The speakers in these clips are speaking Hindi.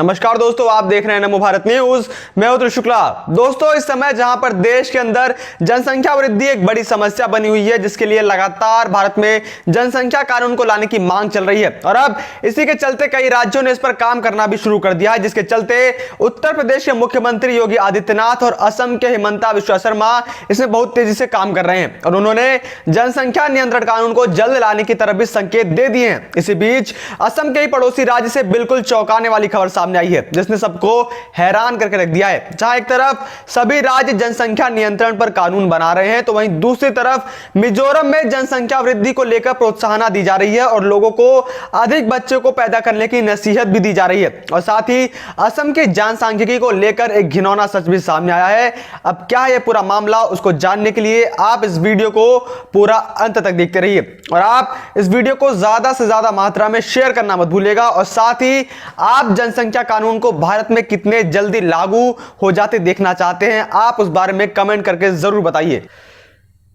नमस्कार दोस्तों, आप देख रहे हैं नमो भारत न्यूज। मैं हूं शुक्ला। दोस्तों, इस समय जहां पर देश के अंदर जनसंख्या वृद्धि एक बड़ी समस्या बनी हुई है, जिसके लिए लगातार भारत में जनसंख्या कानून को लाने की मांग चल रही है और अब इसी के चलते कई राज्यों ने इस पर काम करना भी शुरू कर दिया है, जिसके चलते उत्तर प्रदेश के मुख्यमंत्री योगी आदित्यनाथ और असम के हिमंता बिस्वा शर्मा इसमें बहुत तेजी से काम कर रहे हैं और उन्होंने जनसंख्या नियंत्रण कानून को जल्द लाने की तरफ भी संकेत दे दिए हैं। इसी बीच असम के ही पड़ोसी राज्य से बिल्कुल चौंकाने वाली खबर सामने आई है, जिसने सबको हैरान करके रख दिया है। जहां एक तरफ सभी राज्य जनसंख्या नियंत्रण पर कानून बना रहे हैं, तो वहीं दूसरी तरफ मिजोरम में जनसंख्या वृद्धि को लेकर प्रोत्साहन दी जा रही है और लोगों को अधिक बच्चों को पैदा करने की नसीहत भी दी जा रही है। और साथ ही असम के जनसांख्यिकी को लेकर एक घिनौना सच भी सामने आया है। अब क्या है पूरा मामला, उसको जानने के लिए आप इस वीडियो को पूरा अंत तक देखते रहिए और आप इस वीडियो को ज्यादा से ज्यादा मात्रा में शेयर करना मत भूलिएगा। और साथ ही आप जनसंख्या कानून को भारत में कितने जल्दी लागू हो जाते देखना चाहते हैं, आप उस बारे में कमेंट करके जरूर बताइए।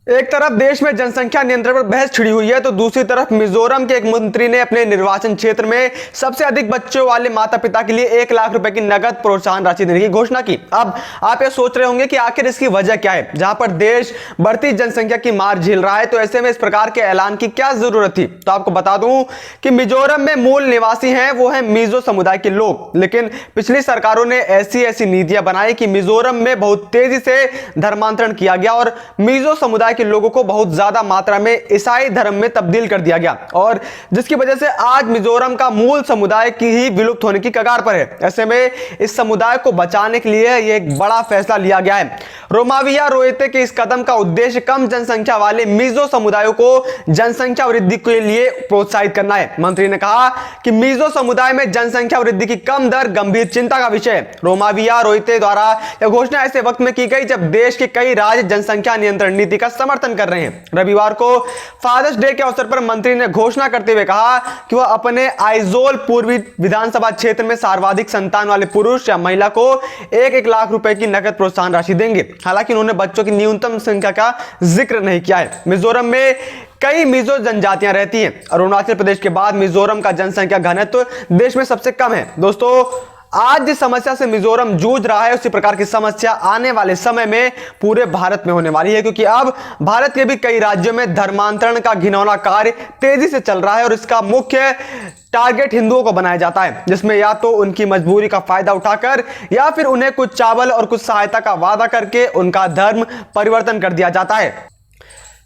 एक तरफ देश में जनसंख्या नियंत्रण पर बहस छिड़ी हुई है, तो दूसरी तरफ मिजोरम के एक मंत्री ने अपने निर्वाचन क्षेत्र में सबसे अधिक बच्चों वाले माता पिता के लिए 1 लाख रुपए की नगद प्रोत्साहन राशि देने की घोषणा की। अब आप ये सोच रहे होंगे कि आखिर इसकी वजह क्या है। जहां पर देश बढ़ती जनसंख्या की मार झेल रहा है, तो ऐसे में इस प्रकार के ऐलान की क्या जरूरत थी। तो आपको बता दूं कि मिजोरम में मूल निवासी हैं वो है मिजो समुदाय के लोग, लेकिन पिछली सरकारों ने ऐसी नीतियां बनाई कि मिजोरम में बहुत तेजी से धर्मांतरण किया गया और मिजो समुदाय के लोगों को बहुत ज्यादा मात्रा में ईसाई धर्म में तब्दील कर दिया गया और जिसकी वजह से आज मिजोरम का मूल समुदाय की ही विलुप्त होने की कगार पर है। ऐसे में इस समुदाय को बचाने के लिए यह एक बड़ा फैसला लिया गया है। रोमाविया रोएते के इस कदम का उद्देश्य कम जनसंख्या वाले मिजो समुदायों को जनसंख्या वृद्धि के लिए प्रोत्साहित करना है। मंत्री ने कहा कि मिजो समुदाय में जनसंख्या वृद्धि की कम दर गंभीर चिंता का विषय है। रोमाविया रोएते द्वारा यह घोषणा ऐसे वक्त में की गई जब देश के कई राज्य जनसंख्या नियंत्रण नीति का समर्थन कर रहे हैं। रविवार को फादर्स डे के अवसर पर मंत्री ने घोषणा करते हुए कहा कि वह अपने आइजोल पूर्वी विधानसभा क्षेत्र में सर्वाधिक संतान वाले पुरुष या महिला को 1 लाख रुपए की नकद प्रोत्साहन राशि देंगे। हालांकि उन्होंने बच्चों की न्यूनतम संख्या का जिक्र नहीं किया है। मिजोरम में कई मिजो जनजातियां रहती हैं। अरुणाचल प्रदेश के बाद मिजोरम का जनसंख्या घनत्व देश में सबसे कम है। दोस्तों, आज जिस समस्या से मिजोरम जूझ रहा है, उसी प्रकार की समस्या आने वाले समय में पूरे भारत में होने वाली है, क्योंकि अब भारत के भी कई राज्यों में धर्मांतरण का घिनौना कार्य तेजी से चल रहा है और इसका मुख्य टारगेट हिंदुओं को बनाया जाता है, जिसमें या तो उनकी मजबूरी का फायदा उठाकर या फिर उन्हें कुछ चावल और कुछ सहायता का वादा करके उनका धर्म परिवर्तन कर दिया जाता है।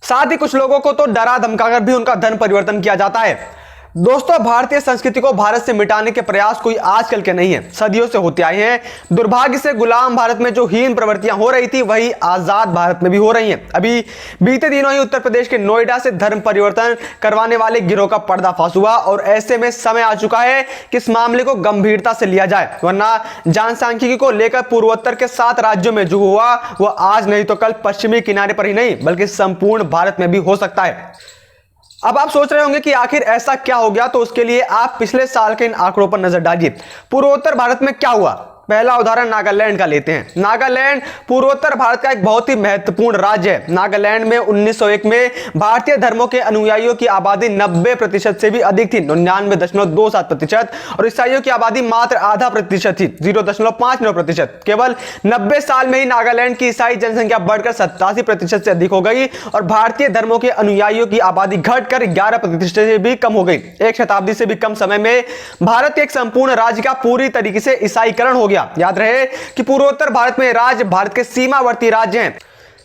साथ ही कुछ लोगों को तो डरा धमकाकर भी उनका धर्म परिवर्तन किया जाता है। दोस्तों, भारतीय संस्कृति को भारत से मिटाने के प्रयास कोई आजकल के नहीं है, सदियों से होते आए हैं। दुर्भाग्य से गुलाम भारत में जो हीन प्रवृत्तियां हो रही थी, वही आजाद भारत में भी हो रही हैं। अभी बीते दिनों ही उत्तर प्रदेश के नोएडा से धर्म परिवर्तन करवाने वाले गिरोह का पर्दाफाश हुआ और ऐसे में समय आ चुका है कि इस मामले को गंभीरता से लिया जाए, वरना जनसांख्यिकी को लेकर पूर्वोत्तर के 7 राज्यों में जो हुआ वह आज नहीं तो कल पश्चिमी किनारे पर ही नहीं बल्कि संपूर्ण भारत में भी हो सकता है। अब आप सोच रहे होंगे कि आखिर ऐसा क्या हो गया, तो उसके लिए आप पिछले साल के इन आंकड़ों पर नजर डालिए। पूर्वोत्तर भारत में क्या हुआ। पहला उदाहरण नागालैंड का लेते हैं। नागालैंड पूर्वोत्तर भारत का एक बहुत ही महत्वपूर्ण राज्य है। नागालैंड में 1901 में भारतीय धर्मों के अनुयायियों की आबादी 90% से भी अधिक थी, 99.27%, और ईसाइयों की आबादी मात्र आधा प्रतिशत थी, 0.59%। केवल 90 साल में ही नागालैंड की ईसाई जनसंख्या बढ़कर 87% से अधिक हो गई और भारतीय धर्मों के अनुयायियों की आबादी घटकर 11% से भी कम हो गई। एक शताब्दी से भी कम समय में भारत के एक संपूर्ण राज्य का पूरी तरीके से ईसाईकरण हो गया। याद रहे कि पूर्वोत्तर भारत में राज्य भारत के सीमावर्ती राज्य हैं।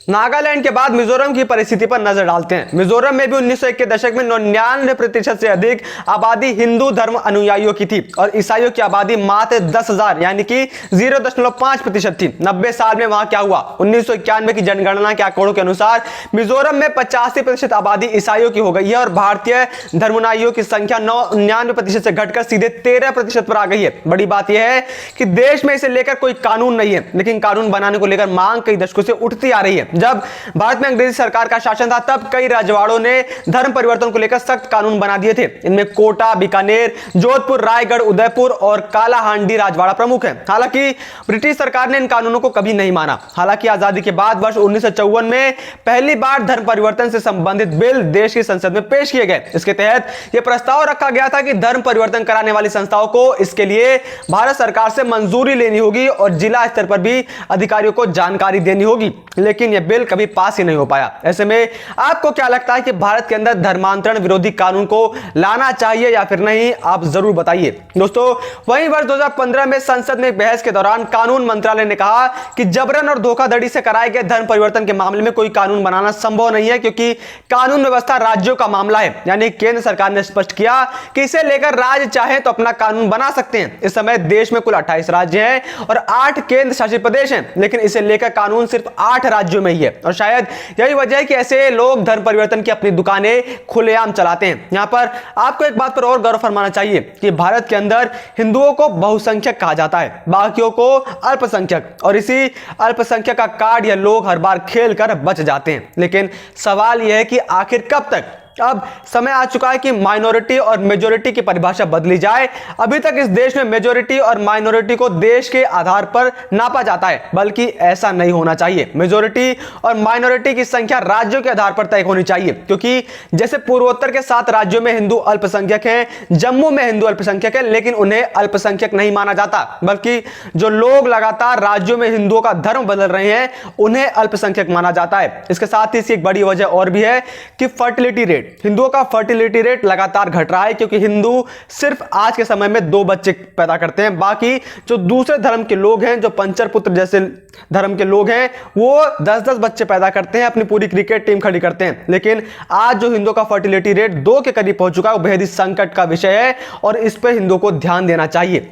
नागालैंड के बाद मिजोरम की परिस्थिति पर नजर डालते हैं। मिजोरम में भी 1901 के दशक में 99% से अधिक आबादी हिंदू धर्म अनुयायियों की थी और ईसाइयों की आबादी मात्र 10,000 यानी कि 0.5% थी। 90 साल में वहां क्या हुआ। 1991 की जनगणना के आंकड़ों के अनुसार मिजोरम में 85% आबादी ईसाइयों की हो गई है और भारतीय धर्मानुयायियों की संख्या 99% से घटकर सीधे 13% पर आ गई है। बड़ी बात यह है कि देश में इसे लेकर कोई कानून नहीं है, लेकिन कानून बनाने को लेकर मांग कई दशकों से उठती आ रही है। जब भारत में अंग्रेजी सरकार का शासन था तब कई रजवाड़ों ने धर्म परिवर्तन को लेकर सख्त कानून बना दिए थे। इनमें कोटा, बीकानेर, जोधपुर, रायगढ़, उदयपुर और कालाहांडी राजवाड़ा प्रमुख हैं। हालांकि ब्रिटिश सरकार ने इन कानूनों को कभी नहीं माना। हालांकि आजादी के बाद वर्ष 1954 में पहली बार धर्म परिवर्तन से संबंधित बिल देश की संसद में पेश किए गए। इसके तहत यह प्रस्ताव रखा गया था कि धर्म परिवर्तन कराने वाली संस्थाओं को इसके लिए भारत सरकार से मंजूरी लेनी होगी और जिला स्तर पर भी अधिकारियों को जानकारी देनी होगी, लेकिन यह बिल कभी पास ही नहीं हो पाया। ऐसे में आपको क्या लगता है कि भारत के अंदर धर्मांतरण विरोधी कानून को लाना चाहिए या फिर नहीं? आप जरूर बताइए। दोस्तों, वहीं वर्ष 2015 में संसद में बहस के दौरान कानून मंत्रालय ने कहा कि जबरन और धोखाधड़ी से कराए गए धर्म परिवर्तन के मामले में कोई कानून बनाना संभव नहीं है, क्योंकि कानून व्यवस्था राज्यों का मामला है। यानी केंद्र सरकार ने स्पष्ट किया कि इसे लेकर राज्य चाहे तो अपना कानून बना सकते हैं। इस समय देश में कुल 28 राज्य हैं और 8 केंद्र शासित प्रदेश हैं, लेकिन इसे लेकर कानून सिर्फ 8 राज्यों में ही है। और शायद यही वजह है कि ऐसे लोग धर्म परिवर्तन की अपनी दुकानें खुलेआम चलाते हैं। यहां पर आपको एक बात पर और गौर फरमाना चाहिए कि भारत के अंदर हिंदुओं को बहुसंख्यक कहा जाता है, बाकियों को अल्पसंख्यक, और इसी अल्पसंख्यक का कार्ड ये लोग हर बार खेल कर बच जाते हैं। लेकिन सवाल यह है कि आखिर कब तक? अब समय आ चुका है कि माइनॉरिटी और मेजॉरिटी की परिभाषा बदली जाए। अभी तक इस देश में मेजॉरिटी और माइनॉरिटी को देश के आधार पर नापा जाता है, बल्कि ऐसा नहीं होना चाहिए। मेजॉरिटी और माइनॉरिटी की संख्या राज्यों के आधार पर तय होनी चाहिए, क्योंकि जैसे पूर्वोत्तर के 7 राज्यों में हिंदू अल्पसंख्यक हैं, जम्मू में हिंदू अल्पसंख्यक है, लेकिन उन्हें अल्पसंख्यक नहीं माना जाता, बल्कि जो लोग लगातार राज्यों में हिंदुओं का धर्म बदल रहे हैं उन्हें अल्पसंख्यक माना जाता है। इसके साथ ही एक बड़ी वजह और भी है कि फर्टिलिटी रेट, हिंदुओं का फर्टिलिटी रेट लगातार घट रहा है, क्योंकि हिंदू सिर्फ आज के समय में 2 बच्चे पैदा करते हैं। बाकी जो दूसरे धर्म के लोग हैं, जो पंचर पुत्र जैसे धर्म के लोग हैं, वो 10-10 बच्चे पैदा करते हैं, अपनी पूरी क्रिकेट टीम खड़ी करते हैं। लेकिन आज जो हिंदुओं का फर्टिलिटी रेट 2 के करीब पहुंच चुका है, वो बेहद ही संकट का विषय है और इस पर हिंदुओं को ध्यान देना चाहिए।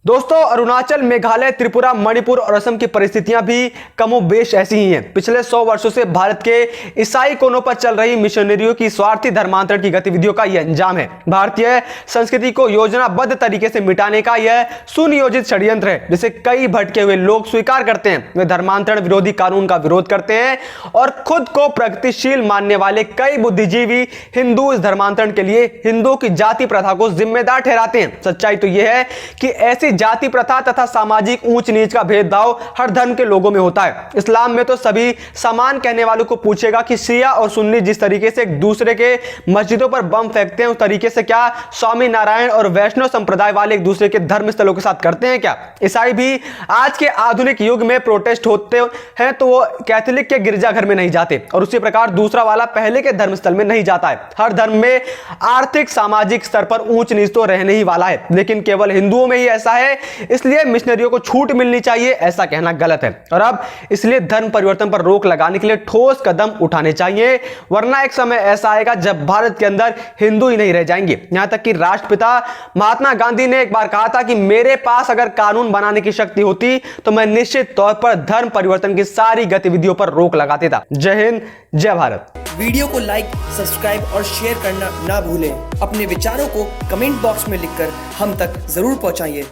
दोस्तों, अरुणाचल, मेघालय, त्रिपुरा, मणिपुर और असम की परिस्थितियां भी कमोबेश ऐसी ही हैं। पिछले 100 वर्षों से भारत के ईसाई कोनों पर चल रही मिशनरियों की स्वार्थी धर्मांतरण की गतिविधियों का यह अंजाम है। भारतीय संस्कृति को योजनाबद्ध तरीके से मिटाने का यह सुनियोजित षड्यंत्र है, जिसे कई भटके हुए लोग स्वीकार करते हैं। वे धर्मांतरण विरोधी कानून का विरोध करते हैं और खुद को प्रगतिशील मानने वाले कई बुद्धिजीवी हिंदू इस धर्मांतरण के लिए हिंदुओं की जाति प्रथा को जिम्मेदार ठहराते हैं। सच्चाई तो यह है कि ऐसी जाति प्रथा तथा सामाजिक ऊंच नीच का भेदभाव हर धर्म के लोगों में होता है। इस्लाम में तो सभी समान कहने वालों को पूछेगा कि शिया और सुन्नी जिस तरीके से एक दूसरे के मस्जिदों पर बम फेंकते हैं, उस तरीके से क्या स्वामी नारायण और वैष्णव संप्रदाय वाले एक दूसरे के धर्म स्थलों के साथ करते हैं क्या? ईसाई भी आज के आधुनिक युग में प्रोटेस्ट होते हैं तो वो कैथोलिक के गिरजाघर में नहीं जाते, और उसी प्रकार दूसरा वाला पहले के धर्मस्थल में नहीं जाता है। हर धर्म में आर्थिक सामाजिक स्तर पर ऊंच नीच तो रहने ही वाला है, लेकिन केवल हिंदुओं में ही ऐसा है, इसलिए मिशनरियों को छूट मिलनी चाहिए, ऐसा कहना गलत है। और अब इसलिए धर्म परिवर्तन पर रोक लगाने के लिए ठोस कदम उठाने चाहिए, वरना एक समय ऐसा आएगा जब भारत के अंदर हिंदू ही नहीं रह जाएंगे। यहां तक कि राष्ट्रपिता महात्मा गांधी ने एक बार कहा था कि मेरे पास अगर कानून बनाने की शक्ति होती तो मैं निश्चित तौर पर धर्म परिवर्तन की सारी गतिविधियों पर रोक लगा देता। जय हिंद, जय भारत। वीडियो को लाइक, सब्सक्राइब और शेयर करना ना भूलें। अपने विचारों को कमेंट बॉक्स में लिखकर हम तक जरूर पहुंचाइए।